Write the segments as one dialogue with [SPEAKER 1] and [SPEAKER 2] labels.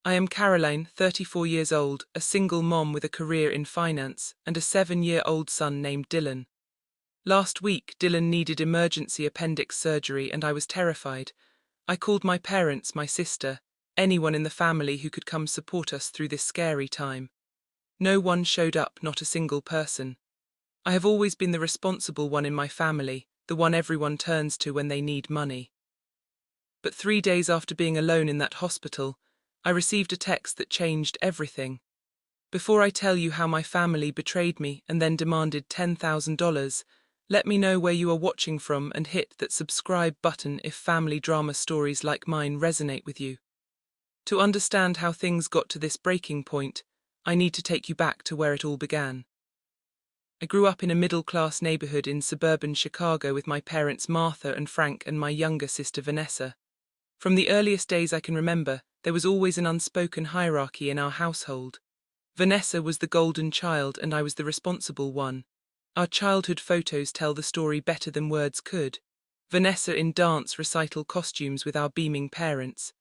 [SPEAKER 1] I am Caroline, 34 years old, a single mom with a career in finance, and a 7-year-old son named Dylan. Last week, Dylan needed emergency appendix surgery and I was terrified. I called my parents, my sister, anyone in the family who could come support us through this scary time. No one showed up, not a single person. I have always been the responsible one in my family, the one everyone turns to when they need money. But 3 days after being alone in that hospital, I received a text that changed everything. Before I tell you how my family betrayed me and then demanded $10,000, let me know where you are watching from and hit that subscribe button if family drama stories like mine resonate with you. To understand how things got to this breaking point, I need to take you back to where it all began. I grew up in a middle-class neighborhood in suburban Chicago with my parents Martha and Frank and my younger sister Vanessa. From the earliest days I can remember, there was always an unspoken hierarchy in our household. Vanessa was the golden child and I was the responsible one. Our childhood photos tell the story better than words could. Vanessa in dance recital costumes with our beaming parents.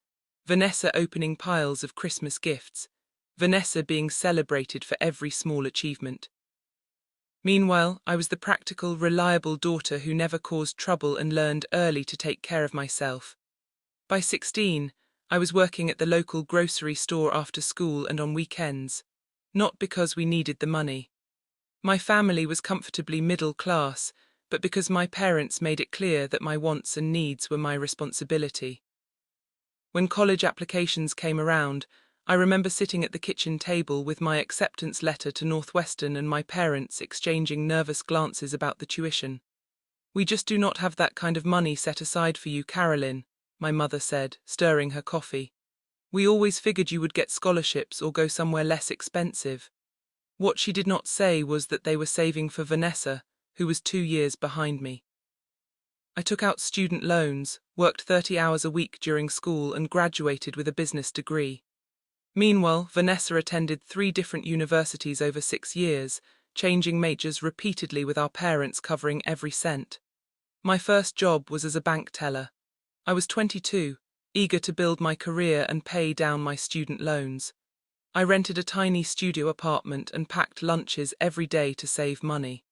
[SPEAKER 1] Vanessa opening piles of Christmas gifts. Vanessa being celebrated for every small achievement. Meanwhile, I was the practical, reliable daughter who never caused trouble and learned early to take care of myself. By 16, I was working at the local grocery store after school and on weekends. Not because we needed the money. My family was comfortably middle class, but because my parents made it clear that my wants and needs were my responsibility. When college applications came around, I remember sitting at the kitchen table with my acceptance letter to Northwestern and my parents exchanging nervous glances about the tuition. "We just do not have that kind of money set aside for you, Carolyn," my mother said, stirring her coffee. "We always figured you would get scholarships or go somewhere less expensive." What she did not say was that they were saving for Vanessa, who was 2 years behind me. I took out student loans, worked 30 hours a week during school and graduated with a business degree. Meanwhile, Vanessa attended 3 different universities over 6 years, changing majors repeatedly with our parents covering every cent. My first job was as a bank teller. I was 22, eager to build my career and pay down my student loans. I rented a tiny studio apartment and packed lunches every day to save money.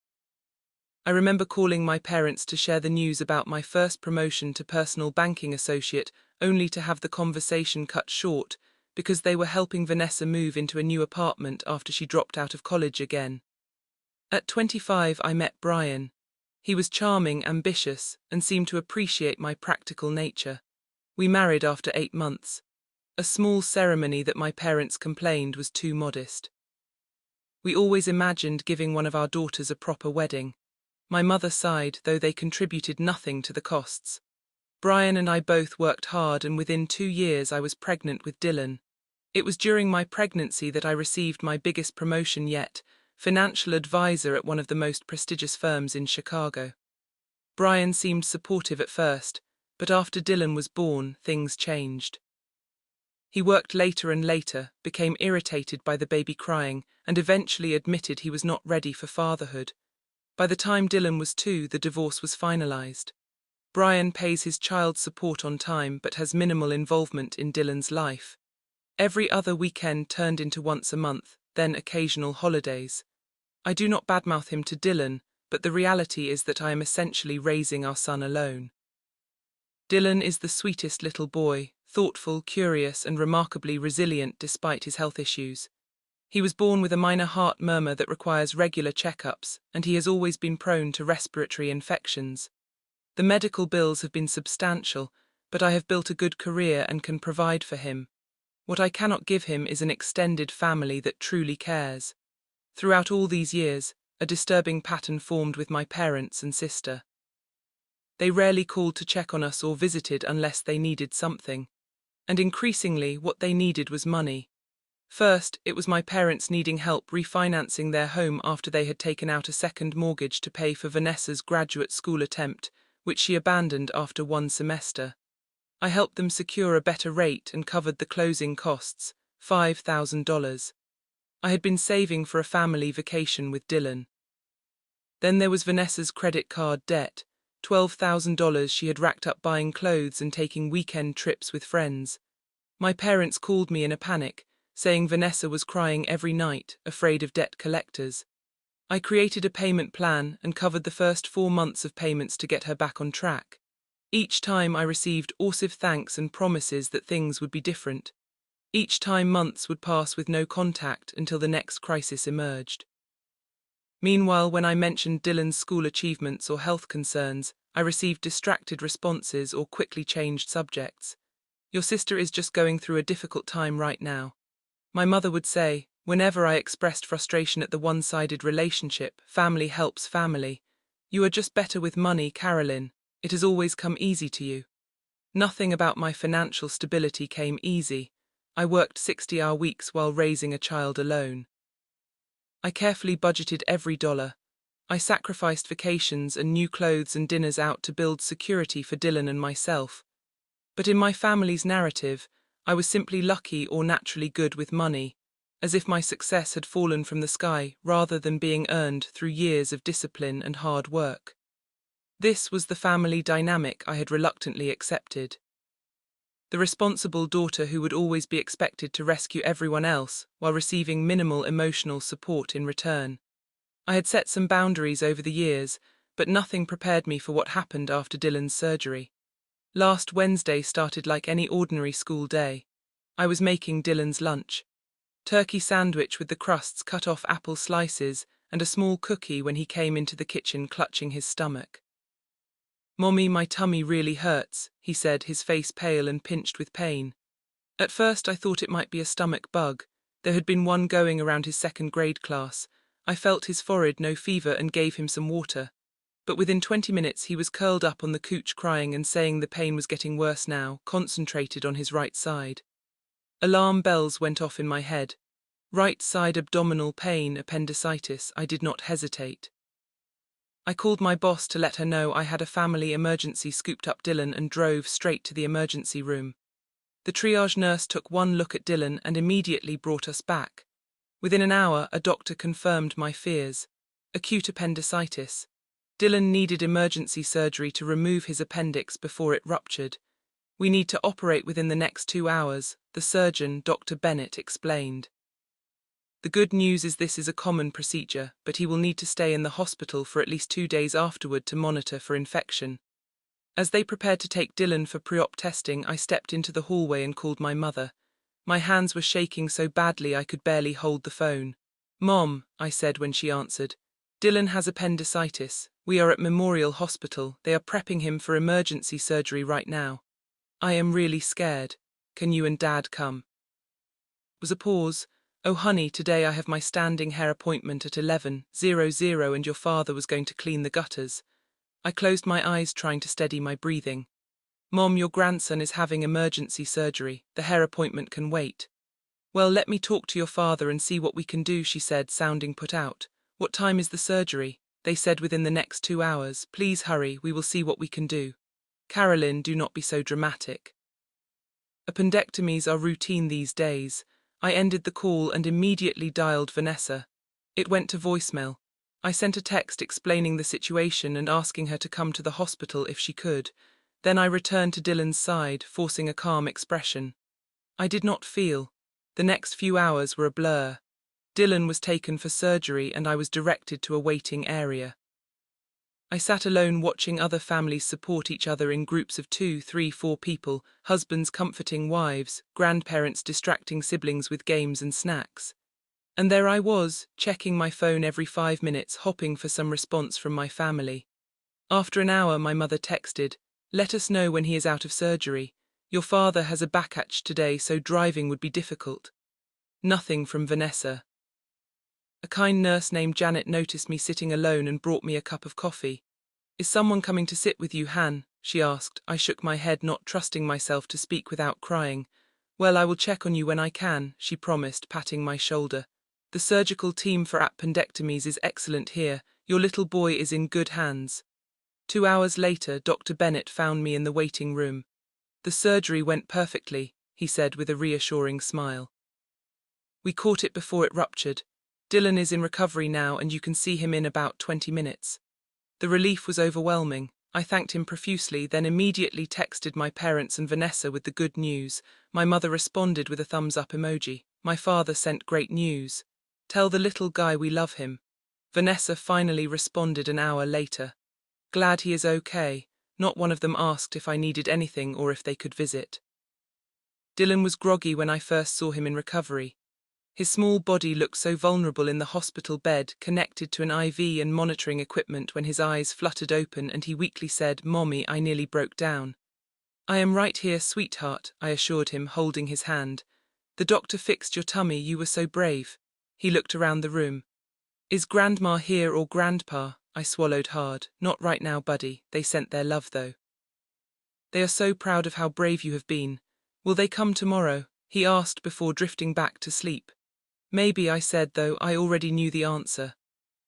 [SPEAKER 1] I remember calling my parents to share the news about my first promotion to personal banking associate, only to have the conversation cut short because they were helping Vanessa move into a new apartment after she dropped out of college again. At 25, I met Brian. He was charming, ambitious, and seemed to appreciate my practical nature. We married after 8 months. A small ceremony that my parents complained was too modest. We always imagined giving one of our daughters a proper wedding. My mother sighed, though they contributed nothing to the costs. Brian and I both worked hard, and within 2 years I was pregnant with Dylan. It was during my pregnancy that I received my biggest promotion yet, financial advisor at one of the most prestigious firms in Chicago. Brian seemed supportive at first, but after Dylan was born, things changed. He worked later and later, became irritated by the baby crying, and eventually admitted he was not ready for fatherhood. By the time Dylan was 2, the divorce was finalized. Brian pays his child support on time but has minimal involvement in Dylan's life. Every other weekend turned into once a month, then occasional holidays. I do not badmouth him to Dylan, but the reality is that I am essentially raising our son alone. Dylan is the sweetest little boy, thoughtful, curious, and remarkably resilient despite his health issues. He was born with a minor heart murmur that requires regular checkups, and he has always been prone to respiratory infections. The medical bills have been substantial, but I have built a good career and can provide for him. What I cannot give him is an extended family that truly cares. Throughout all these years, a disturbing pattern formed with my parents and sister. They rarely called to check on us or visited unless they needed something. And increasingly, what they needed was money. First, it was my parents needing help refinancing their home after they had taken out a second mortgage to pay for Vanessa's graduate school attempt, which she abandoned after 1 semester. I helped them secure a better rate and covered the closing costs, $5,000. I had been saving for a family vacation with Dylan. Then there was Vanessa's credit card debt, $12,000 she had racked up buying clothes and taking weekend trips with friends. My parents called me in a panic, saying Vanessa was crying every night, afraid of debt collectors. I created a payment plan and covered the first 4 months of payments to get her back on track. Each time I received awesome thanks and promises that things would be different. Each time months would pass with no contact until the next crisis emerged. Meanwhile, when I mentioned Dylan's school achievements or health concerns, I received distracted responses or quickly changed subjects. Your sister is just going through a difficult time right now. My mother would say, whenever I expressed frustration at the one-sided relationship, family helps family. You are just better with money, Carolyn. It has always come easy to you. Nothing about my financial stability came easy. I worked 60-hour weeks while raising a child alone. I carefully budgeted every dollar. I sacrificed vacations and new clothes and dinners out to build security for Dylan and myself. But in my family's narrative, I was simply lucky or naturally good with money, as if my success had fallen from the sky rather than being earned through years of discipline and hard work. This was the family dynamic I had reluctantly accepted. The responsible daughter who would always be expected to rescue everyone else while receiving minimal emotional support in return. I had set some boundaries over the years, but nothing prepared me for what happened after Dylan's surgery. Last Wednesday started like any ordinary school day. I was making Dylan's lunch. Turkey sandwich with the crusts cut off apple slices and a small cookie when he came into the kitchen clutching his stomach. "Mommy, my tummy really hurts," he said, his face pale and pinched with pain. At first I thought it might be a stomach bug. There had been one going around his second grade class. I felt his forehead, no fever, and gave him some water. But within 20 minutes he was curled up on the couch crying and saying the pain was getting worse now, concentrated on his right side. Alarm bells went off in my head. Right side abdominal pain, appendicitis. I did not hesitate. I called my boss to let her know I had a family emergency, scooped up Dylan and drove straight to the emergency room. The triage nurse took one look at Dylan and immediately brought us back. Within an hour, a doctor confirmed my fears. Acute appendicitis. Dylan needed emergency surgery to remove his appendix before it ruptured. We need to operate within the next 2 hours, the surgeon, Dr. Bennett, explained. The good news is this is a common procedure, but he will need to stay in the hospital for at least 2 days afterward to monitor for infection. As they prepared to take Dylan for pre-op testing, I stepped into the hallway and called my mother. My hands were shaking so badly I could barely hold the phone. "Mom," I said when she answered. "Dylan has appendicitis. We are at Memorial Hospital. They are prepping him for emergency surgery right now. I am really scared. Can you and Dad come?" Was a pause. "Oh honey, today I have my standing hair appointment at 11:00 and your father was going to clean the gutters." I closed my eyes trying to steady my breathing. "Mom, your grandson is having emergency surgery. The hair appointment can wait." "Well, let me talk to your father and see what we can do," she said, sounding put out. "What time is the surgery?" "They said within the next 2 hours. Please hurry, we will see what we can do." "Carolyn, do not be so dramatic." Appendectomies are routine these days. I ended the call and immediately dialed Vanessa. It went to voicemail. I sent a text explaining the situation and asking her to come to the hospital if she could. Then I returned to Dylan's side, forcing a calm expression. I did not feel. The next few hours were a blur. Dylan was taken for surgery and I was directed to a waiting area. I sat alone watching other families support each other in groups of 2, 3, 4 people, husbands comforting wives, grandparents distracting siblings with games and snacks. And there I was, checking my phone every 5 minutes, hoping for some response from my family. After an hour, my mother texted, "Let us know when he is out of surgery. Your father has a backache today, so driving would be difficult." Nothing from Vanessa. A kind nurse named Janet noticed me sitting alone and brought me a cup of coffee. "Is someone coming to sit with you, Han?" she asked. I shook my head, not trusting myself to speak without crying. "Well, I will check on you when I can," she promised, patting my shoulder. "The surgical team for appendectomies is excellent here. Your little boy is in good hands." 2 hours later, Dr. Bennett found me in the waiting room. "The surgery went perfectly," he said with a reassuring smile. "We caught it before it ruptured. Dylan is in recovery now and you can see him in about 20 minutes. The relief was overwhelming. I thanked him profusely, then immediately texted my parents and Vanessa with the good news. My mother responded with a thumbs up emoji. My father sent great news. Tell the little guy we love him. Vanessa finally responded an hour later. Glad he is okay. Not one of them asked if I needed anything or if they could visit. Dylan was groggy when I first saw him in recovery. His small body looked so vulnerable in the hospital bed, connected to an IV and monitoring equipment, when his eyes fluttered open and he weakly said, "Mommy, I nearly broke down." "I am right here, sweetheart," I assured him, holding his hand. "The doctor fixed your tummy, you were so brave." He looked around the room. "Is Grandma here or Grandpa?" I swallowed hard. "Not right now, buddy. They sent their love, though. They are so proud of how brave you have been. Will they come tomorrow?" he asked before drifting back to sleep. "Maybe," I said, though I already knew the answer.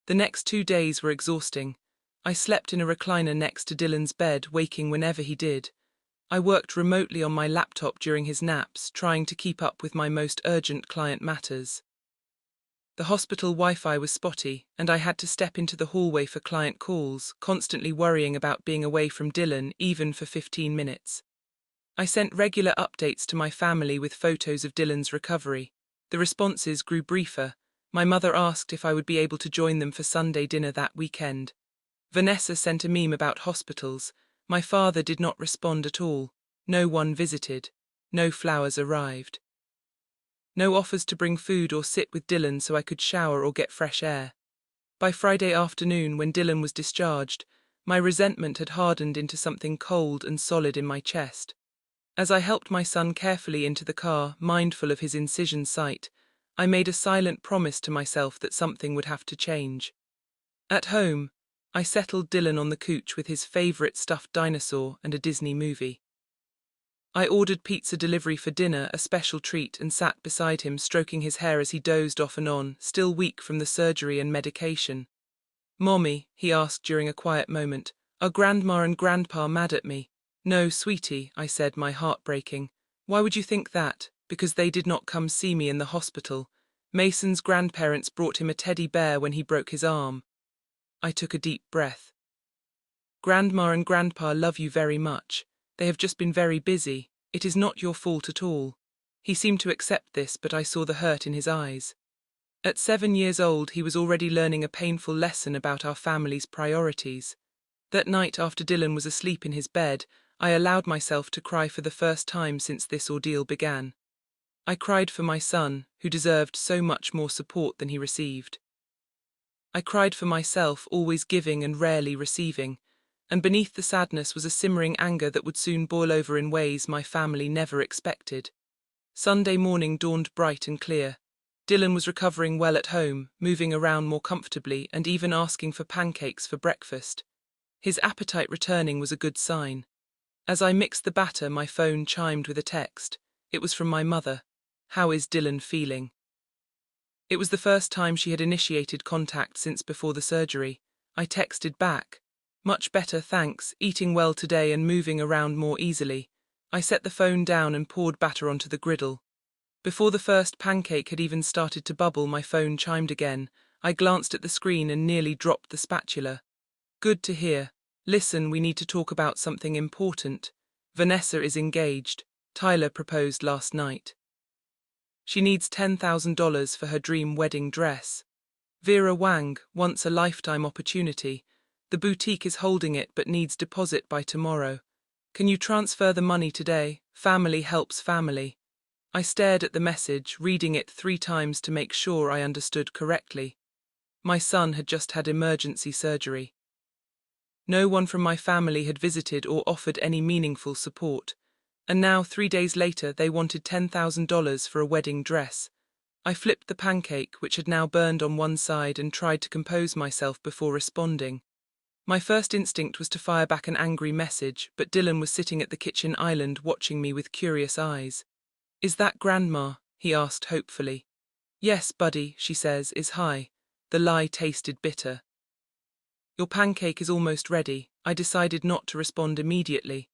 [SPEAKER 1] The next 2 days were exhausting. I slept in a recliner next to Dylan's bed, waking whenever he did. I worked remotely on my laptop during his naps, trying to keep up with my most urgent client matters. The hospital Wi-Fi was spotty, and I had to step into the hallway for client calls, constantly worrying about being away from Dylan, even for 15 minutes. I sent regular updates to my family with photos of Dylan's recovery. The responses grew briefer. My mother asked if I would be able to join them for Sunday dinner that weekend. Vanessa sent a meme about hospitals. My father did not respond at all. No one visited. No flowers arrived. No offers to bring food or sit with Dylan so I could shower or get fresh air. By Friday afternoon, when Dylan was discharged, my resentment had hardened into something cold and solid in my chest. As I helped my son carefully into the car, mindful of his incision site, I made a silent promise to myself that something would have to change. At home, I settled Dylan on the couch with his favorite stuffed dinosaur and a Disney movie. I ordered pizza delivery for dinner, a special treat, and sat beside him, stroking his hair as he dozed off and on, still weak from the surgery and medication. "Mommy," he asked during a quiet moment, "are Grandma and Grandpa mad at me?" "No, sweetie," I said, my heart breaking. "Why would you think that?" "Because they did not come see me in the hospital. Mason's grandparents brought him a teddy bear when he broke his arm." I took a deep breath. "Grandma and Grandpa love you very much. They have just been very busy. It is not your fault at all." He seemed to accept this, but I saw the hurt in his eyes. At 7 years old, he was already learning a painful lesson about our family's priorities. That night, after Dylan was asleep in his bed, I allowed myself to cry for the first time since this ordeal began. I cried for my son, who deserved so much more support than he received. I cried for myself, always giving and rarely receiving, and beneath the sadness was a simmering anger that would soon boil over in ways my family never expected. Sunday morning dawned bright and clear. Dylan was recovering well at home, moving around more comfortably and even asking for pancakes for breakfast. His appetite returning was a good sign. As I mixed the batter, my phone chimed with a text. It was from my mother. "How is Dylan feeling?" It was the first time she had initiated contact since before the surgery. I texted back. "Much better, thanks, eating well today and moving around more easily." I set the phone down and poured batter onto the griddle. Before the first pancake had even started to bubble, my phone chimed again. I glanced at the screen and nearly dropped the spatula. "Good to hear. Listen, we need to talk about something important. Vanessa is engaged. Tyler proposed last night. She needs $10,000 for her dream wedding dress. Vera Wang wants a lifetime opportunity. The boutique is holding it but needs deposit by tomorrow. Can you transfer the money today? Family helps family." I stared at the message, reading it 3 times to make sure I understood correctly. My son had just had emergency surgery. No one from my family had visited or offered any meaningful support. And now, 3 days later, they wanted $10,000 for a wedding dress. I flipped the pancake, which had now burned on one side, and tried to compose myself before responding. My first instinct was to fire back an angry message, but Dylan was sitting at the kitchen island watching me with curious eyes. "Is that Grandma?" he asked hopefully. "Yes, buddy," she says, is high. The lie tasted bitter. "Your pancake is almost ready." I decided not to respond immediately.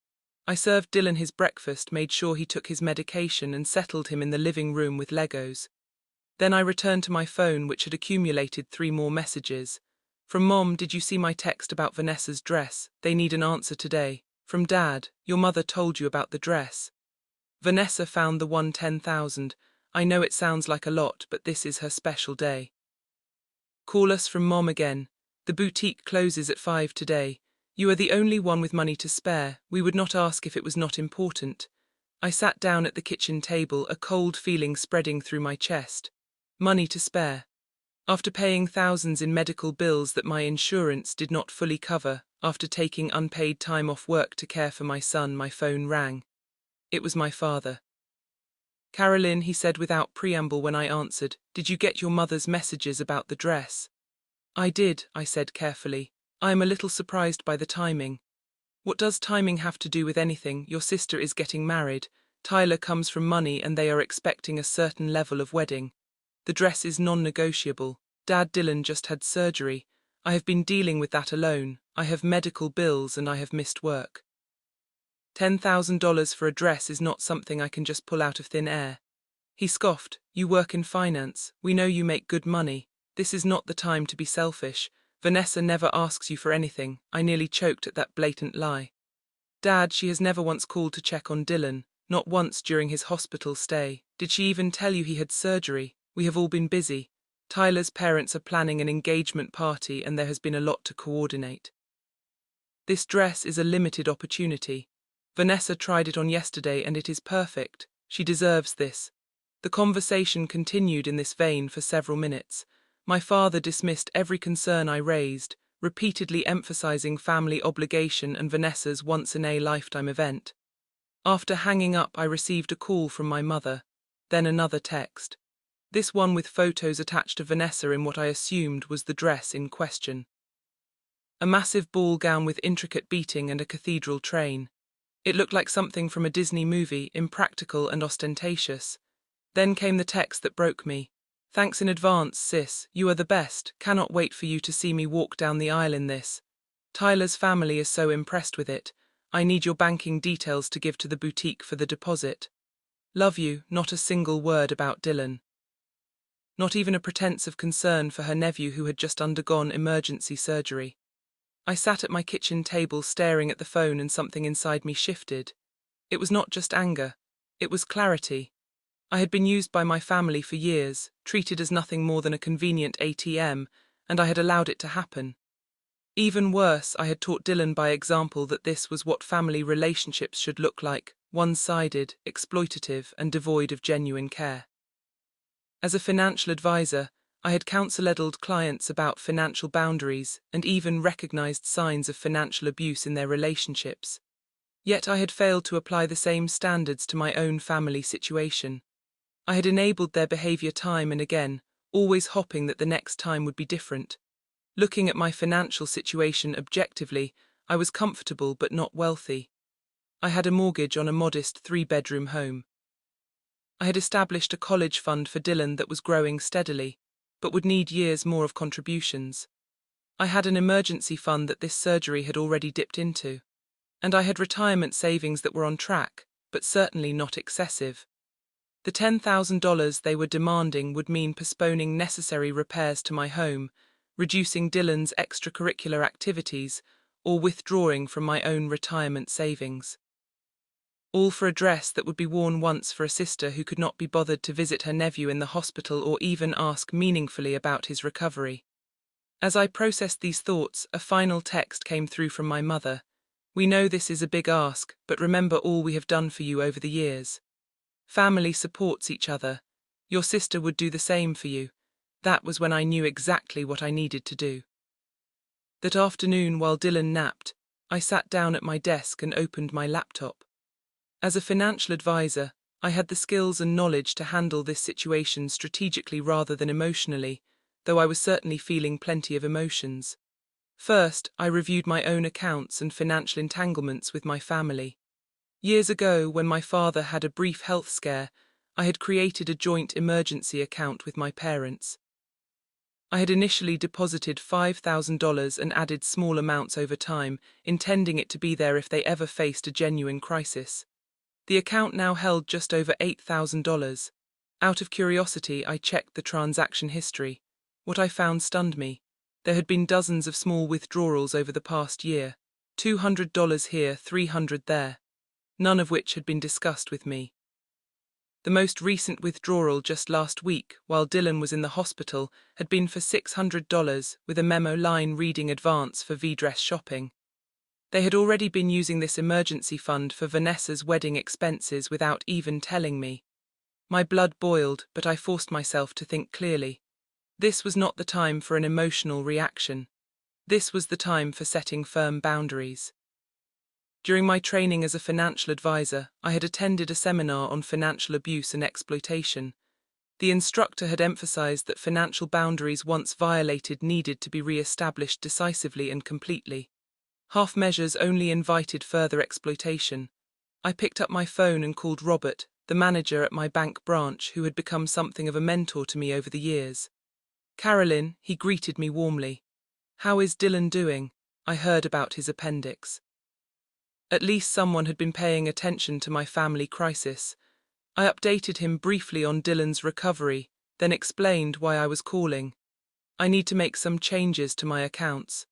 [SPEAKER 1] I served Dylan his breakfast, made sure he took his medication, and settled him in the living room with Legos. Then I returned to my phone, which had accumulated 3 more messages. From Mom, did you see my text about Vanessa's dress? They need an answer today. From Dad, your mother told you about the dress. Vanessa found the 110,000. I know it sounds like a lot, but this is her special day. Call us from Mom again. The boutique closes at 5 today. You are the only one with money to spare. We would not ask if it was not important. I sat down at the kitchen table, a cold feeling spreading through my chest. Money to spare. After paying thousands in medical bills that my insurance did not fully cover, after taking unpaid time off work to care for my son, my phone rang. It was my father. Carolyn, he said without preamble when I answered, did you get your mother's messages about the dress? I did, I said carefully. I am a little surprised by the timing. What does timing have to do with anything? Your sister is getting married. Tyler comes from money and they are expecting a certain level of wedding. The dress is non-negotiable. Dad, Dylan just had surgery. I have been dealing with that alone. I have medical bills and I have missed work. $10,000 for a dress is not something I can just pull out of thin air. He scoffed. You work in finance. We know you make good money. This is not the time to be selfish. Vanessa never asks you for anything. I nearly choked at that blatant lie. Dad, she has never once called to check on Dylan. Not once during his hospital stay. Did she even tell you he had surgery? We have all been busy. Tyler's parents are planning an engagement party and there has been a lot to coordinate. This dress is a limited opportunity. Vanessa tried it on yesterday and it is perfect. She deserves this. The conversation continued in this vein for several minutes. My father dismissed every concern I raised, repeatedly emphasizing family obligation and Vanessa's once-in-a-lifetime event. After hanging up, I received a call from my mother, then another text. This one with photos attached of Vanessa in what I assumed was the dress in question. A massive ball gown with intricate beating and a cathedral train. It looked like something from a Disney movie, impractical and ostentatious. Then came the text that broke me. Thanks in advance, sis. You are the best. Cannot wait for you to see me walk down the aisle in this. Tyler's family is so impressed with it. I need your banking details to give to the boutique for the deposit. Love you. Not a single word about Dylan. Not even a pretense of concern for her nephew who had just undergone emergency surgery. I sat at my kitchen table staring at the phone and something inside me shifted. It was not just anger. It was clarity. I had been used by my family for years, treated as nothing more than a convenient ATM, and I had allowed it to happen. Even worse, I had taught Dylan by example that this was what family relationships should look like, one-sided, exploitative, and devoid of genuine care. As a financial advisor, I had counsel-edged clients about financial boundaries and even recognized signs of financial abuse in their relationships. Yet I had failed to apply the same standards to my own family situation. I had enabled their behavior time and again, always hoping that the next time would be different. Looking at my financial situation objectively, I was comfortable but not wealthy. I had a mortgage on a modest 3-bedroom home. I had established a college fund for Dylan that was growing steadily, but would need years more of contributions. I had an emergency fund that this surgery had already dipped into. And I had retirement savings that were on track, but certainly not excessive. The $10,000 they were demanding would mean postponing necessary repairs to my home, reducing Dylan's extracurricular activities, or withdrawing from my own retirement savings. All for a dress that would be worn once for a sister who could not be bothered to visit her nephew in the hospital or even ask meaningfully about his recovery. As I processed these thoughts, a final text came through from my mother. We know this is a big ask, but remember all we have done for you over the years. Family supports each other. Your sister would do the same for you. That was when I knew exactly what I needed to do. That afternoon, while Dylan napped, I sat down at my desk and opened my laptop. As a financial advisor, I had the skills and knowledge to handle this situation strategically rather than emotionally, though I was certainly feeling plenty of emotions. First, I reviewed my own accounts and financial entanglements with my family. Years ago, when my father had a brief health scare, I had created a joint emergency account with my parents. I had initially deposited $5,000 and added small amounts over time, intending it to be there if they ever faced a genuine crisis. The account now held just over $8,000. Out of curiosity, I checked the transaction history. What I found stunned me. There had been dozens of small withdrawals over the past year, $200 here, $300 there, none of which had been discussed with me. The most recent withdrawal just last week, while Dylan was in the hospital, had been for $600 with a memo line reading advance for V-dress shopping. They had already been using this emergency fund for Vanessa's wedding expenses without even telling me. My blood boiled, but I forced myself to think clearly. This was not the time for an emotional reaction. This was the time for setting firm boundaries. During my training as a financial advisor, I had attended a seminar on financial abuse and exploitation. The instructor had emphasized that financial boundaries once violated needed to be re-established decisively and completely. Half measures only invited further exploitation. I picked up my phone and called Robert, the manager at my bank branch who had become something of a mentor to me over the years. "Carolyn," he greeted me warmly. "How is Dylan doing? I heard about his appendix." At least someone had been paying attention to my family crisis. I updated him briefly on Dylan's recovery, then explained why I was calling. "I need to make some changes to my accounts,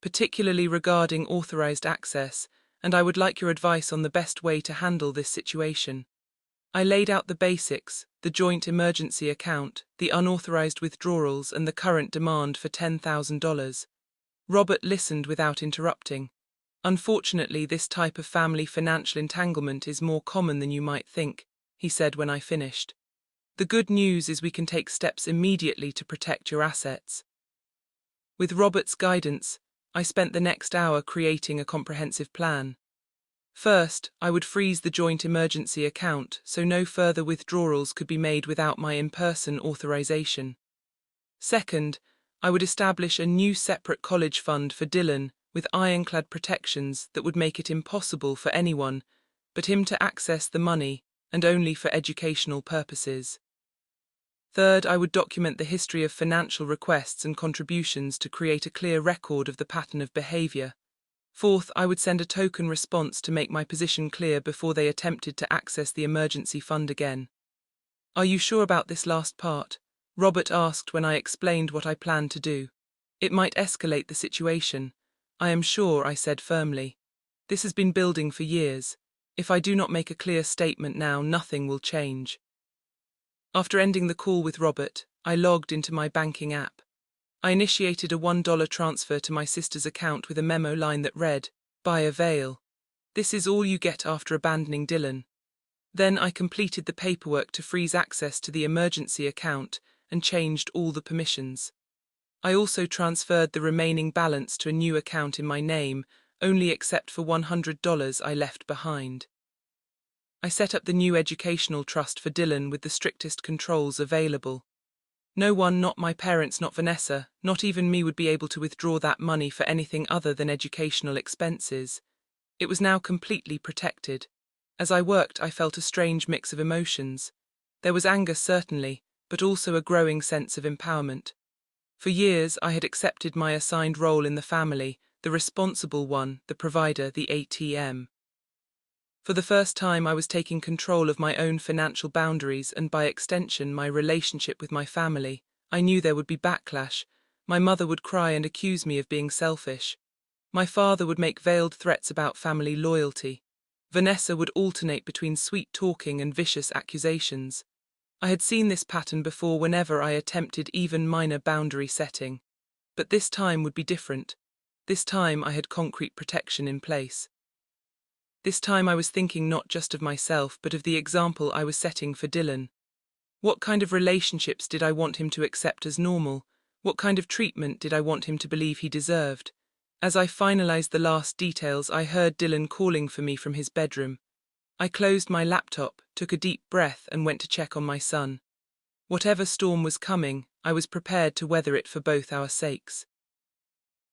[SPEAKER 1] particularly regarding authorized access, and I would like your advice on the best way to handle this situation." I laid out the basics, the joint emergency account, the unauthorized withdrawals, and the current demand for $10,000. Robert listened without interrupting. "Unfortunately, this type of family financial entanglement is more common than you might think," he said when I finished. "The good news is we can take steps immediately to protect your assets." With Robert's guidance, I spent the next hour creating a comprehensive plan. First, I would freeze the joint emergency account so no further withdrawals could be made without my in-person authorization. Second, I would establish a new separate college fund for Dylan with ironclad protections that would make it impossible for anyone but him to access the money, and only for educational purposes. Third, I would document the history of financial requests and contributions to create a clear record of the pattern of behavior. Fourth, I would send a token response to make my position clear before they attempted to access the emergency fund again. "Are you sure about this last part?" Robert asked when I explained what I planned to do. "It might escalate the situation." "I am sure," I said firmly. "This has been building for years. If I do not make a clear statement now, nothing will change." After ending the call with Robert, I logged into my banking app. I initiated a $1 transfer to my sister's account with a memo line that read, "Buy a veil. This is all you get after abandoning Dylan." Then I completed the paperwork to freeze access to the emergency account and changed all the permissions. I also transferred the remaining balance to a new account in my name, only except for $100 I left behind. I set up the new educational trust for Dylan with the strictest controls available. No one, not my parents, not Vanessa, not even me, would be able to withdraw that money for anything other than educational expenses. It was now completely protected. As I worked, I felt a strange mix of emotions. There was anger, certainly, but also a growing sense of empowerment. For years, I had accepted my assigned role in the family, the responsible one, the provider, the ATM. For the first time, I was taking control of my own financial boundaries and, by extension, my relationship with my family. I knew there would be backlash. My mother would cry and accuse me of being selfish. My father would make veiled threats about family loyalty. Vanessa would alternate between sweet talking and vicious accusations. I had seen this pattern before whenever I attempted even minor boundary setting. But this time would be different. This time I had concrete protection in place. This time I was thinking not just of myself but of the example I was setting for Dylan. What kind of relationships did I want him to accept as normal? What kind of treatment did I want him to believe he deserved? As I finalized the last details, I heard Dylan calling for me from his bedroom. I closed my laptop, took a deep breath, and went to check on my son. Whatever storm was coming, I was prepared to weather it for both our sakes.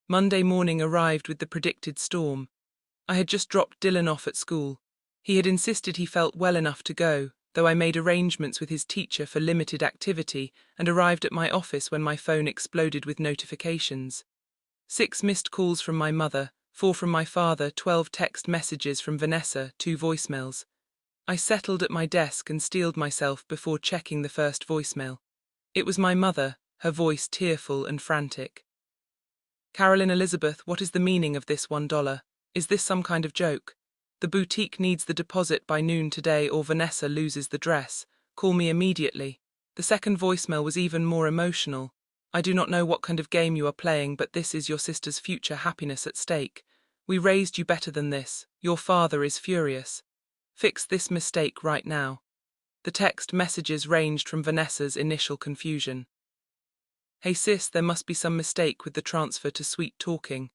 [SPEAKER 1] Monday morning arrived with the predicted storm. I had just dropped Dylan off at school. He had insisted he felt well enough to go, though I made arrangements with his teacher for limited activity and arrived at my office when my phone exploded with notifications. 6 missed calls from my mother, 4 from my father, 12 text messages from Vanessa, 2 voicemails. I settled at my desk and steeled myself before checking the first voicemail. It was my mother, her voice tearful and frantic. Carolyn Elizabeth, what is the meaning of this $1? Is this some kind of joke? The boutique needs the deposit by noon today or Vanessa loses the dress. Call me immediately. The second voicemail was even more emotional. I do not know what kind of game you are playing, but this is your sister's future happiness at stake. We raised you better than this. Your father is furious. Fix this mistake right now. The text messages ranged from Vanessa's initial confusion. Hey sis, there must be some mistake with the transfer to sweet talking.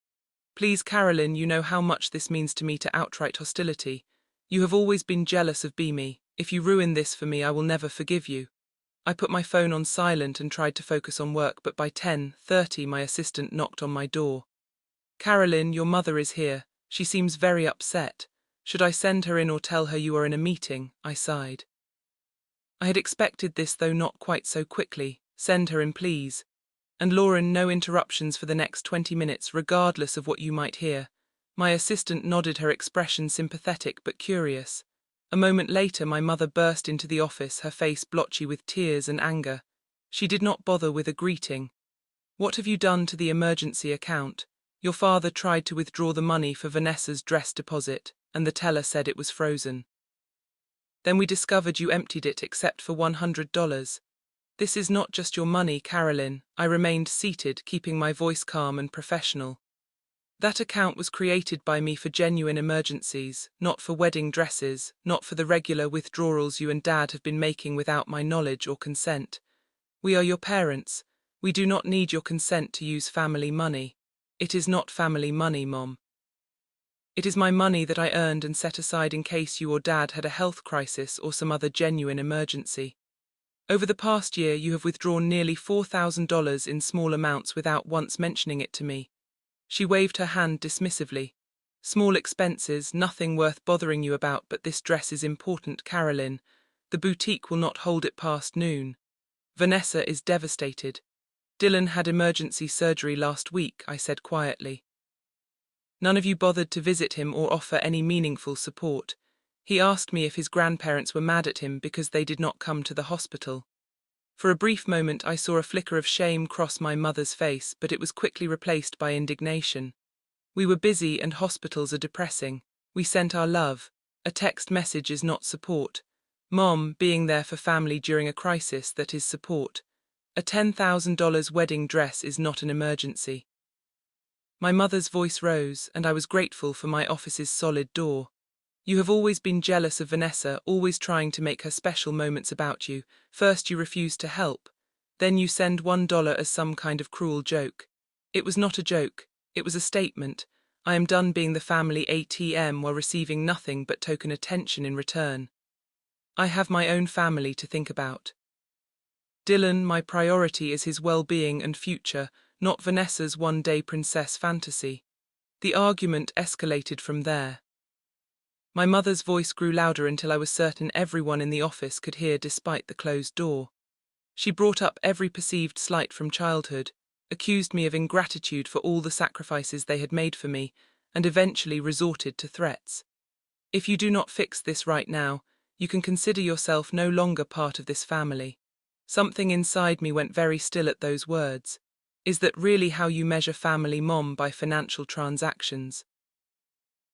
[SPEAKER 1] Please Carolyn, you know how much this means to me, to outright hostility. You have always been jealous of me. If you ruin this for me, I will never forgive you. I put my phone on silent and tried to focus on work, but by 10:30 my assistant knocked on my door. Carolyn, your mother is here. She seems very upset. Should I send her in or tell her you are in a meeting? I sighed. I had expected this, though not quite so quickly. Send her in, please. And Lauren, no interruptions for the next 20 minutes, regardless of what you might hear. My assistant nodded, her expression sympathetic but curious. A moment later my mother burst into the office, her face blotchy with tears and anger. She did not bother with a greeting. What have you done to the emergency account? Your father tried to withdraw the money for Vanessa's dress deposit, and the teller said it was frozen. Then we discovered you emptied it except for $100. This is not just your money, Carolyn. I remained seated, keeping my voice calm and professional. That account was created by me for genuine emergencies, not for wedding dresses, not for the regular withdrawals you and Dad have been making without my knowledge or consent. We are your parents. We do not need your consent to use family money. It is not family money, Mom. It is my money that I earned and set aside in case you or Dad had a health crisis or some other genuine emergency. Over the past year you have withdrawn nearly $4,000 in small amounts without once mentioning it to me. She waved her hand dismissively. Small expenses, nothing worth bothering you about, but this dress is important, Carolyn. The boutique will not hold it past noon. Vanessa is devastated. Dylan had emergency surgery last week, I said quietly. None of you bothered to visit him or offer any meaningful support. He asked me if his grandparents were mad at him because they did not come to the hospital. For a brief moment I saw a flicker of shame cross my mother's face, but it was quickly replaced by indignation. We were busy and hospitals are depressing. We sent our love. A text message is not support. Mom, being there for family during a crisis, that is support. A $10,000 wedding dress is not an emergency. My mother's voice rose, and I was grateful for my office's solid door. You have always been jealous of Vanessa, always trying to make her special moments about you. First you refused to help. Then you send $1 as some kind of cruel joke. It was not a joke. It was a statement. I am done being the family ATM while receiving nothing but token attention in return. I have my own family to think about. Dylan, my priority is his well-being and future, not Vanessa's one-day princess fantasy. The argument escalated from there. My mother's voice grew louder until I was certain everyone in the office could hear despite the closed door. She brought up every perceived slight from childhood, accused me of ingratitude for all the sacrifices they had made for me, and eventually resorted to threats. If you do not fix this right now, you can consider yourself no longer part of this family. Something inside me went very still at those words. Is that really how you measure family, Mom, by financial transactions?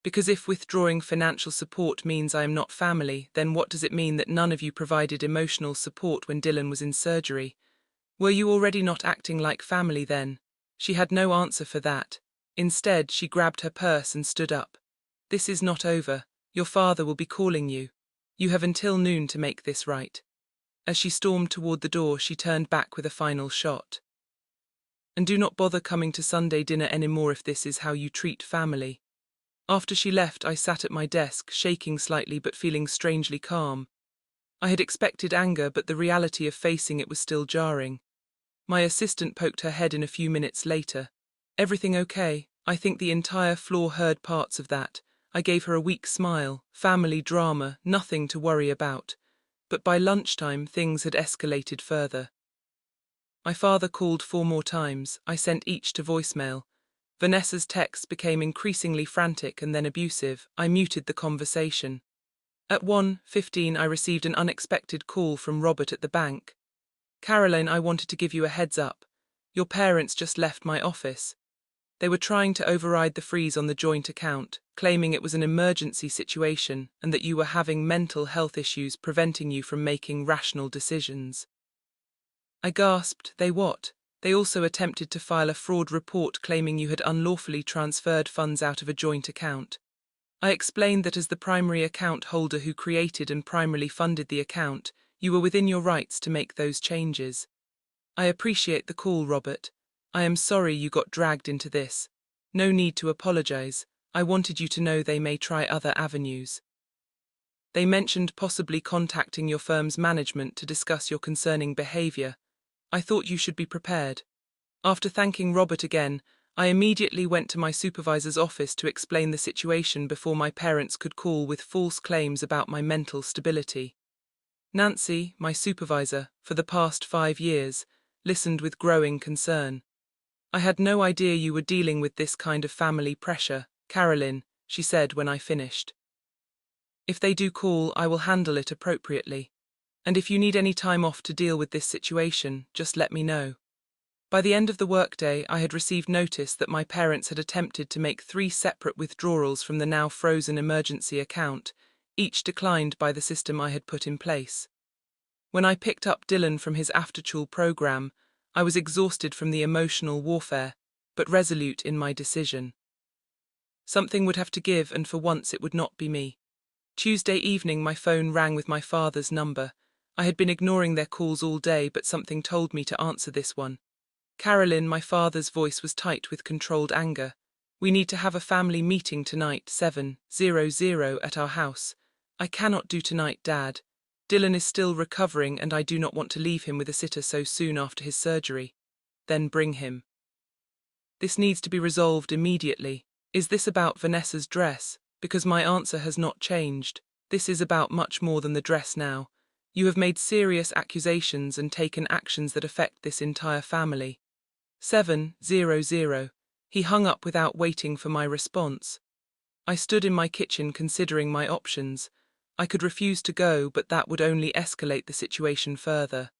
[SPEAKER 1] Because if withdrawing financial support means I am not family, then what does it mean that none of you provided emotional support when Dylan was in surgery? Were you already not acting like family then? She had no answer for that. Instead, she grabbed her purse and stood up. This is not over. Your father will be calling you. You have until noon to make this right. As she stormed toward the door, she turned back with a final shot. And do not bother coming to Sunday dinner anymore if this is how you treat family. After she left, I sat at my desk, shaking slightly but feeling strangely calm. I had expected anger, but the reality of facing it was still jarring. My assistant poked her head in a few minutes later. Everything okay? I think the entire floor heard parts of that. I gave her a weak smile. Family drama, nothing to worry about. But by lunchtime, things had escalated further. My father called 4 more times. I sent each to voicemail. Vanessa's texts became increasingly frantic and then abusive. I muted the conversation. At 1:15 I received an unexpected call from Robert at the bank. Caroline, I wanted to give you a heads up. Your parents just left my office. They were trying to override the freeze on the joint account, claiming it was an emergency situation and that you were having mental health issues preventing you from making rational decisions. I gasped, they what? They also attempted to file a fraud report claiming you had unlawfully transferred funds out of a joint account. I explained that as the primary account holder who created and primarily funded the account, you were within your rights to make those changes. I appreciate the call, Robert. I am sorry you got dragged into this. No need to apologize. I wanted you to know they may try other avenues. They mentioned possibly contacting your firm's management to discuss your concerning behavior. I thought you should be prepared. After thanking Robert again, I immediately went to my supervisor's office to explain the situation before my parents could call with false claims about my mental stability. Nancy, my supervisor, for the past 5 years, listened with growing concern. I had no idea you were dealing with this kind of family pressure, Carolyn, she said when I finished. If they do call, I will handle it appropriately. And if you need any time off to deal with this situation, just let me know. By the end of the workday, I had received notice that my parents had attempted to make 3 separate withdrawals from the now frozen emergency account, each declined by the system I had put in place. When I picked up Dylan from his after-school program, I was exhausted from the emotional warfare, but resolute in my decision. Something would have to give, and for once it would not be me. Tuesday evening my phone rang with my father's number. I had been ignoring their calls all day, but something told me to answer this one. Carolyn, my father's voice was tight with controlled anger. We need to have a family meeting tonight, 7:00 at our house. I cannot do tonight, Dad. Dylan is still recovering and I do not want to leave him with a sitter so soon after his surgery. Then bring him. This needs to be resolved immediately. Is this about Vanessa's dress? Because my answer has not changed. This is about much more than the dress now. You have made serious accusations and taken actions that affect this entire family. 7:00. He hung up without waiting for my response. I stood in my kitchen considering my options. I could refuse to go, but that would only escalate the situation further.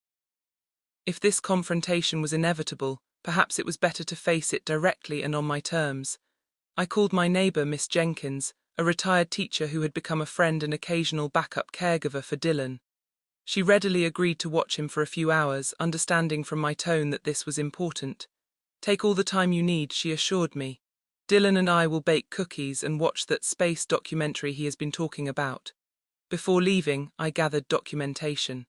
[SPEAKER 1] If this confrontation was inevitable, perhaps it was better to face it directly and on my terms. I called my neighbor, Miss Jenkins, a retired teacher who had become a friend and occasional backup caregiver for Dylan. She readily agreed to watch him for a few hours, understanding from my tone that this was important. Take all the time you need, she assured me. Dylan and I will bake cookies and watch that space documentary he has been talking about. Before leaving, I gathered documentation.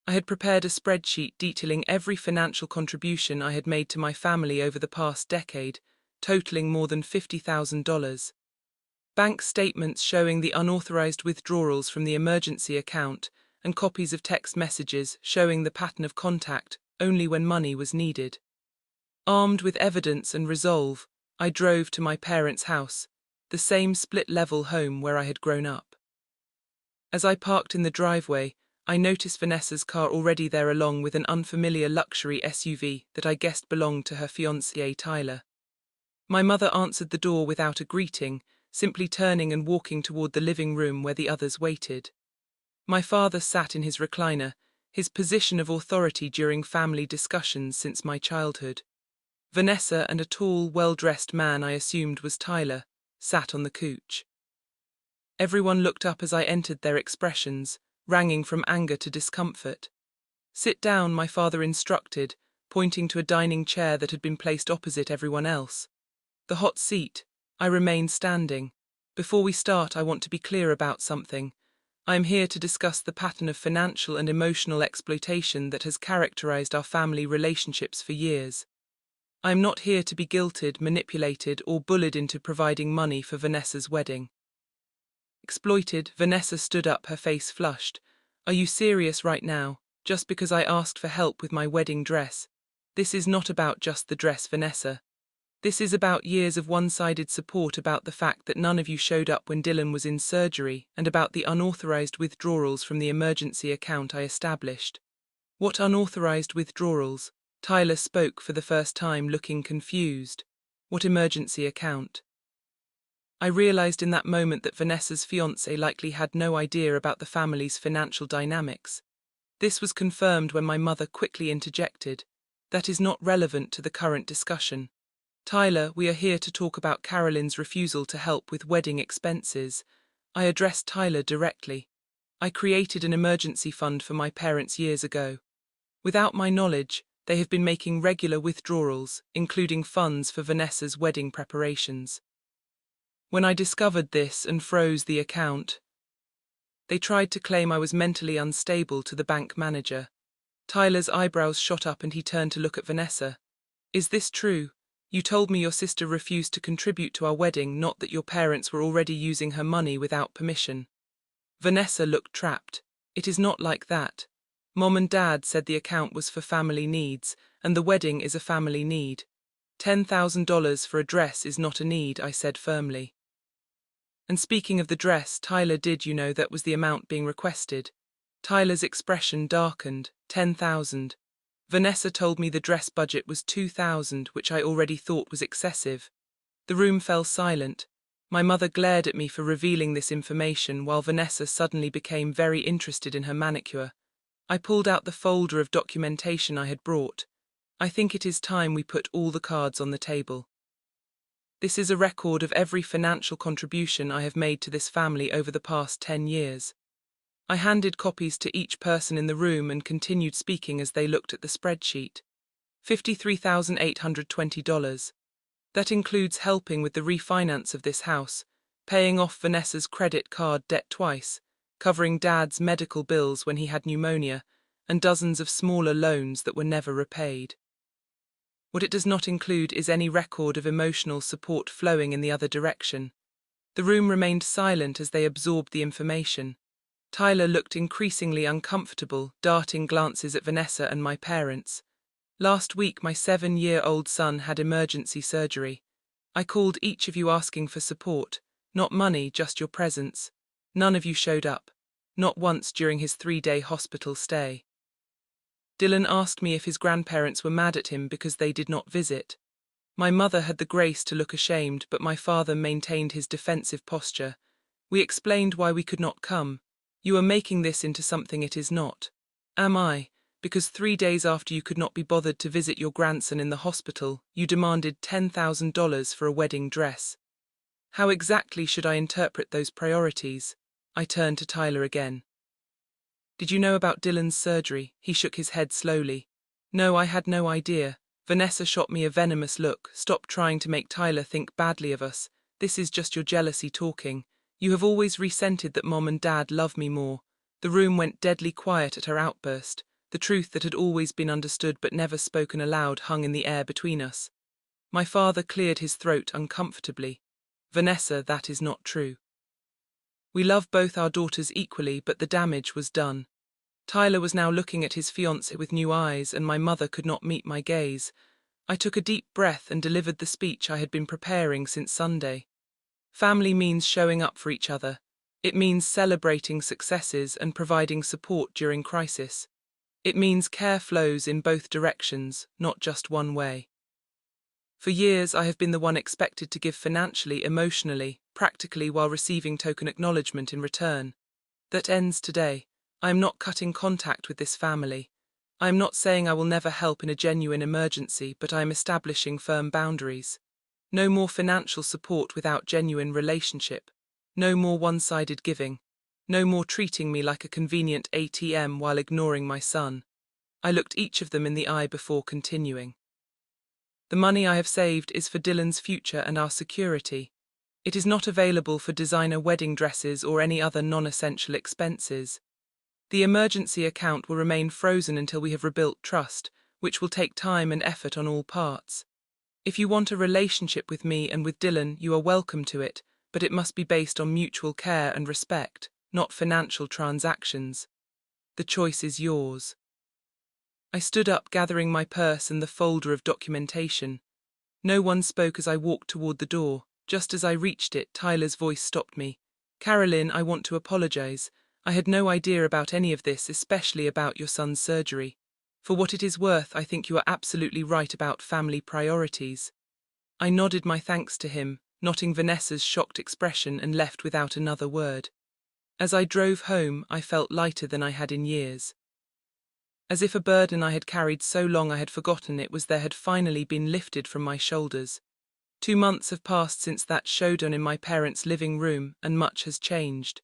[SPEAKER 1] I had prepared a spreadsheet detailing every financial contribution I had made to my family over the past decade, totaling more than $50,000. Bank statements showing the unauthorized withdrawals from the emergency account, and copies of text messages showing the pattern of contact only when money was needed. Armed with evidence and resolve, I drove to my parents' house, the same split-level home where I had grown up. As I parked in the driveway, I noticed Vanessa's car already there along with an unfamiliar luxury SUV that I guessed belonged to her fiancé Tyler. My mother answered the door without a greeting, simply turning and walking toward the living room where the others waited. My father sat in his recliner, his position of authority during family discussions since my childhood. Vanessa and a tall, well-dressed man I assumed was Tyler sat on the couch. Everyone looked up as I entered, their expressions ranging from anger to discomfort. Sit down, my father instructed, pointing to a dining chair that had been placed opposite everyone else. The hot seat. I remained standing. Before we start, I want to be clear about something. I am here to discuss the pattern of financial and emotional exploitation that has characterized our family relationships for years. I am not here to be guilted, manipulated, or bullied into providing money for Vanessa's wedding. Exploited, Vanessa stood up, her face flushed. Are you serious right now? Just because I asked for help with my wedding dress? This is not about just the dress, Vanessa. This is about years of one-sided support, about the fact that none of you showed up when Dylan was in surgery, and about the unauthorized withdrawals from the emergency account I established. What unauthorized withdrawals? Tyler spoke for the first time, looking confused. What emergency account? I realized in that moment that Vanessa's fiancé likely had no idea about the family's financial dynamics. This was confirmed when my mother quickly interjected. That is not relevant to the current discussion. Tyler, we are here to talk about Carolyn's refusal to help with wedding expenses. I addressed Tyler directly. I created an emergency fund for my parents years ago. Without my knowledge, they have been making regular withdrawals, including funds for Vanessa's wedding preparations. When I discovered this and froze the account, they tried to claim I was mentally unstable to the bank manager. Tyler's eyebrows shot up and he turned to look at Vanessa. Is this true? You told me your sister refused to contribute to our wedding, not that your parents were already using her money without permission. Vanessa looked trapped. It is not like that. Mom and Dad said the account was for family needs, and the wedding is a family need. $10,000 for a dress is not a need, I said firmly. And speaking of the dress, Tyler, did you know that was the amount being requested? Tyler's expression darkened. 10,000. Vanessa told me the dress budget was 2,000, which I already thought was excessive. The room fell silent. My mother glared at me for revealing this information while Vanessa suddenly became very interested in her manicure. I pulled out the folder of documentation I had brought. I think it is time we put all the cards on the table. This is a record of every financial contribution I have made to this family over the past 10 years. I handed copies to each person in the room and continued speaking as they looked at the spreadsheet. $53,820. That includes helping with the refinance of this house, paying off Vanessa's credit card debt twice, covering Dad's medical bills when he had pneumonia, and dozens of smaller loans that were never repaid. What it does not include is any record of emotional support flowing in the other direction. The room remained silent as they absorbed the information. Tyler looked increasingly uncomfortable, darting glances at Vanessa and my parents. Last week my 7-year-old son had emergency surgery. I called each of you asking for support, not money, just your presence. None of you showed up. Not once during his 3-day hospital stay. Dylan asked me if his grandparents were mad at him because they did not visit. My mother had the grace to look ashamed, but my father maintained his defensive posture. We explained why we could not come. You are making this into something it is not. Am I? Because 3 days after you could not be bothered to visit your grandson in the hospital, you demanded $10,000 for a wedding dress. How exactly should I interpret those priorities? I turned to Tyler again. Did you know about Dylan's surgery? He shook his head slowly. No, I had no idea. Vanessa shot me a venomous look. Stop trying to make Tyler think badly of us. This is just your jealousy talking. You have always resented that Mom and Dad love me more. The room went deadly quiet at her outburst. The truth that had always been understood but never spoken aloud hung in the air between us. My father cleared his throat uncomfortably. Vanessa, that is not true. We love both our daughters equally, but the damage was done. Tyler was now looking at his fiancée with new eyes, and my mother could not meet my gaze. I took a deep breath and delivered the speech I had been preparing since Sunday. Family means showing up for each other. It means celebrating successes and providing support during crisis. It means care flows in both directions, not just one way. For years I have been the one expected to give financially, emotionally, practically, while receiving token acknowledgement in return. That ends today. I am not cutting contact with this family. I am not saying I will never help in a genuine emergency, but I am establishing firm boundaries. No more financial support without genuine relationship. No more one-sided giving. No more treating me like a convenient ATM while ignoring my son. I looked each of them in the eye before continuing. The money I have saved is for Dylan's future and our security. It is not available for designer wedding dresses or any other non-essential expenses. The emergency account will remain frozen until we have rebuilt trust, which will take time and effort on all parts. If you want a relationship with me and with Dylan, you are welcome to it, but it must be based on mutual care and respect, not financial transactions. The choice is yours. I stood up, gathering my purse and the folder of documentation. No one spoke as I walked toward the door. Just as I reached it, Tyler's voice stopped me. Carolyn, I want to apologize. I had no idea about any of this, especially about your son's surgery. For what it is worth, I think you are absolutely right about family priorities. I nodded my thanks to him, noting Vanessa's shocked expression, and left without another word. As I drove home, I felt lighter than I had in years. As if a burden I had carried so long I had forgotten it was there had finally been lifted from my shoulders. 2 months have passed since that showdown in my parents' living room, and much has changed.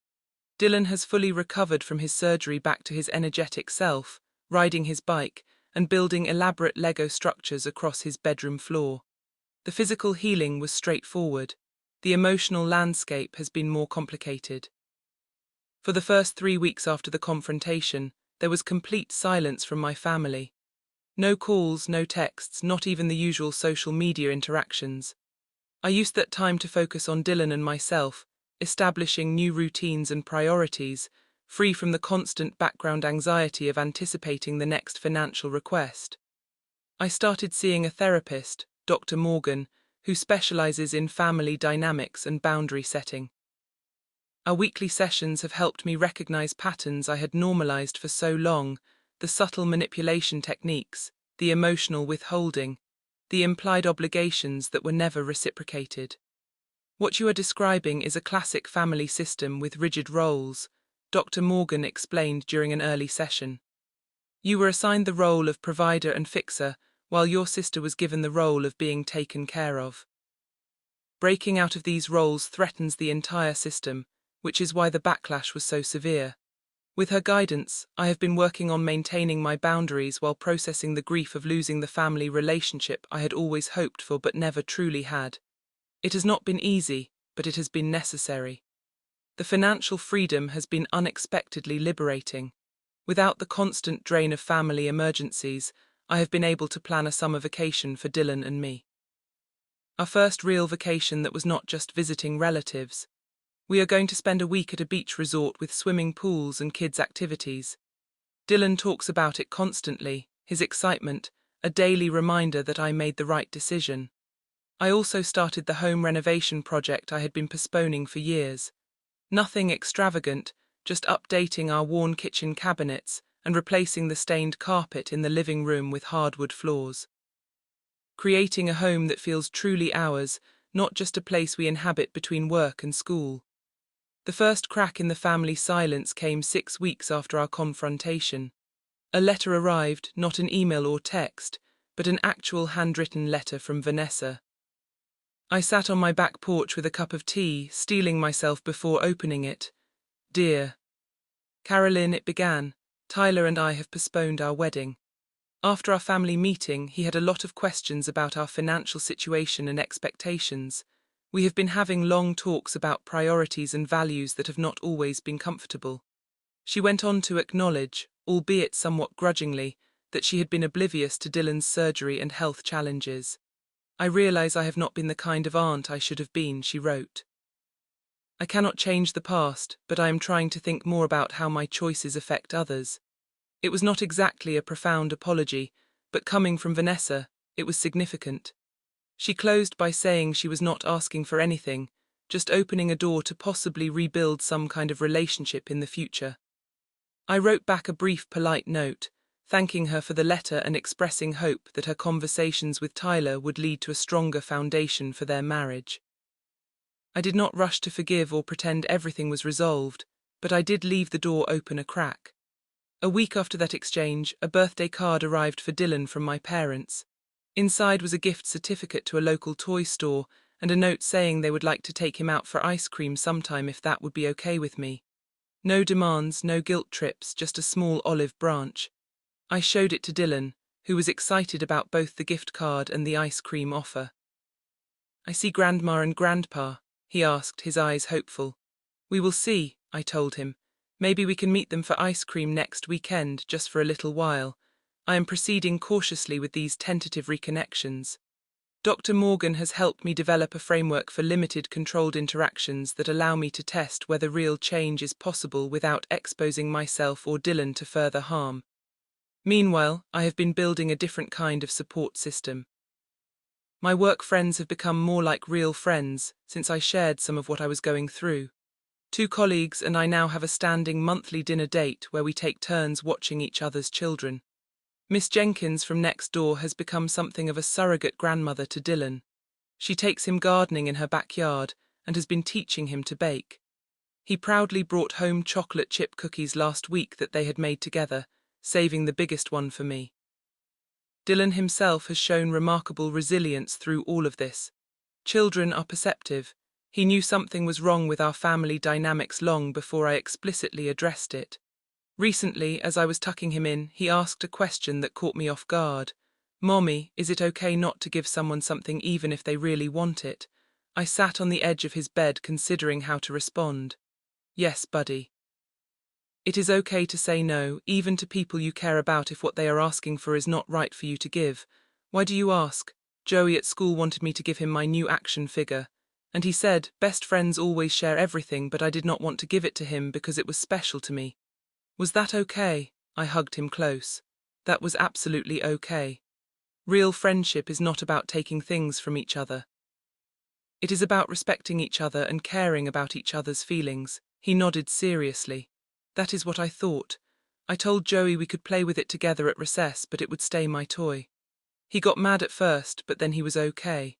[SPEAKER 1] Dylan has fully recovered from his surgery back to his energetic self, riding his bike and building elaborate Lego structures across his bedroom floor. The physical healing was straightforward. The emotional landscape has been more complicated. For the first 3 weeks after the confrontation, there was complete silence from my family. No calls, no texts, not even the usual social media interactions. I used that time to focus on Dylan and myself, establishing new routines and priorities, free from the constant background anxiety of anticipating the next financial request. I started seeing a therapist, Dr. Morgan, who specializes in family dynamics and boundary setting. Our weekly sessions have helped me recognize patterns I had normalized for so long, the subtle manipulation techniques, the emotional withholding, the implied obligations that were never reciprocated. What you are describing is a classic family system with rigid roles, Dr. Morgan explained during an early session. You were assigned the role of provider and fixer, while your sister was given the role of being taken care of. Breaking out of these roles threatens the entire system, which is why the backlash was so severe. With her guidance, I have been working on maintaining my boundaries while processing the grief of losing the family relationship I had always hoped for but never truly had. It has not been easy, but it has been necessary. The financial freedom has been unexpectedly liberating. Without the constant drain of family emergencies, I have been able to plan a summer vacation for Dylan and me. Our first real vacation that was not just visiting relatives. We are going to spend a week at a beach resort with swimming pools and kids' activities. Dylan talks about it constantly, his excitement, a daily reminder that I made the right decision. I also started the home renovation project I had been postponing for years. Nothing extravagant, just updating our worn kitchen cabinets and replacing the stained carpet in the living room with hardwood floors. Creating a home that feels truly ours, not just a place we inhabit between work and school. The first crack in the family silence came 6 weeks after our confrontation. A letter arrived, not an email or text, but an actual handwritten letter from Vanessa. I sat on my back porch with a cup of tea, steeling myself before opening it. Dear Carolyn, it began, Tyler and I have postponed our wedding. After our family meeting, he had a lot of questions about our financial situation and expectations. We have been having long talks about priorities and values that have not always been comfortable. She went on to acknowledge, albeit somewhat grudgingly, that she had been oblivious to Dylan's surgery and health challenges. I realize I have not been the kind of aunt I should have been, she wrote. I cannot change the past, but I am trying to think more about how my choices affect others. It was not exactly a profound apology, but coming from Vanessa, it was significant. She closed by saying she was not asking for anything, just opening a door to possibly rebuild some kind of relationship in the future. I wrote back a brief, polite note, thanking her for the letter and expressing hope that her conversations with Tyler would lead to a stronger foundation for their marriage. I did not rush to forgive or pretend everything was resolved, but I did leave the door open a crack. A week after that exchange, a birthday card arrived for Dylan from my parents. Inside was a gift certificate to a local toy store and a note saying they would like to take him out for ice cream sometime if that would be okay with me. No demands, no guilt trips, just a small olive branch. I showed it to Dylan, who was excited about both the gift card and the ice cream offer. I see Grandma and Grandpa, he asked, his eyes hopeful. We will see, I told him. Maybe we can meet them for ice cream next weekend, just for a little while. I am proceeding cautiously with these tentative reconnections. Dr. Morgan has helped me develop a framework for limited controlled interactions that allow me to test whether real change is possible without exposing myself or Dylan to further harm. Meanwhile, I have been building a different kind of support system. My work friends have become more like real friends since I shared some of what I was going through. 2 colleagues and I now have a standing monthly dinner date where we take turns watching each other's children. Miss Jenkins from next door has become something of a surrogate grandmother to Dylan. She takes him gardening in her backyard and has been teaching him to bake. He proudly brought home chocolate chip cookies last week that they had made together, saving the biggest one for me. Dylan himself has shown remarkable resilience through all of this. Children are perceptive. He knew something was wrong with our family dynamics long before I explicitly addressed it. Recently, as I was tucking him in, he asked a question that caught me off guard. "Mommy, is it okay not to give someone something even if they really want it?" I sat on the edge of his bed considering how to respond. "Yes, buddy. It is okay to say no, even to people you care about, if what they are asking for is not right for you to give. Why do you ask? Joey at school wanted me to give him my new action figure. And he said, best friends always share everything, but I did not want to give it to him because it was special to me. Was that okay?" I hugged him close. That was absolutely okay. Real friendship is not about taking things from each other. It is about respecting each other and caring about each other's feelings. He nodded seriously. That is what I thought. I told Joey we could play with it together at recess, but it would stay my toy. He got mad at first, but then he was okay.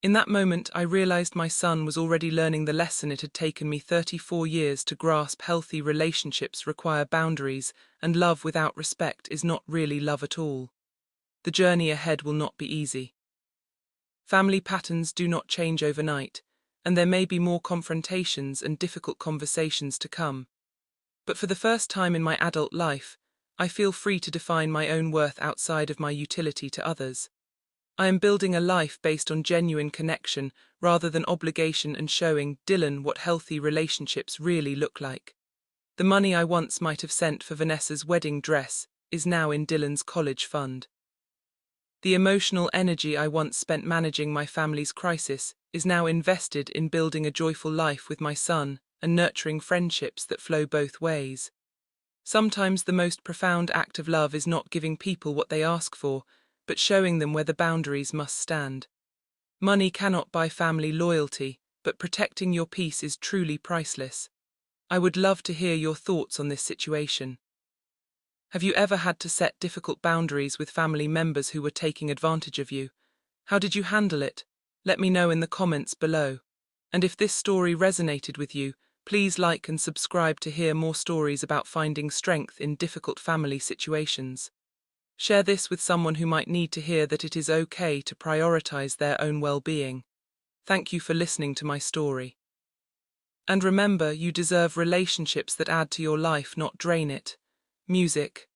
[SPEAKER 1] In that moment, I realized my son was already learning the lesson it had taken me 34 years to grasp. Healthy relationships require boundaries, and love without respect is not really love at all. The journey ahead will not be easy. Family patterns do not change overnight, and there may be more confrontations and difficult conversations to come. But for the first time in my adult life, I feel free to define my own worth outside of my utility to others. I am building a life based on genuine connection rather than obligation, and showing Dylan what healthy relationships really look like. The money I once might have sent for Vanessa's wedding dress is now in Dylan's college fund. The emotional energy I once spent managing my family's crisis is now invested in building a joyful life with my son and nurturing friendships that flow both ways. Sometimes the most profound act of love is not giving people what they ask for, but showing them where the boundaries must stand. Money cannot buy family loyalty, but protecting your peace is truly priceless. I would love to hear your thoughts on this situation. Have you ever had to set difficult boundaries with family members who were taking advantage of you? How did you handle it? Let me know in the comments below. And if this story resonated with you, please like and subscribe to hear more stories about finding strength in difficult family situations. Share this with someone who might need to hear that it is okay to prioritize their own well-being. Thank you for listening to my story. And remember, you deserve relationships that add to your life, not drain it. Music.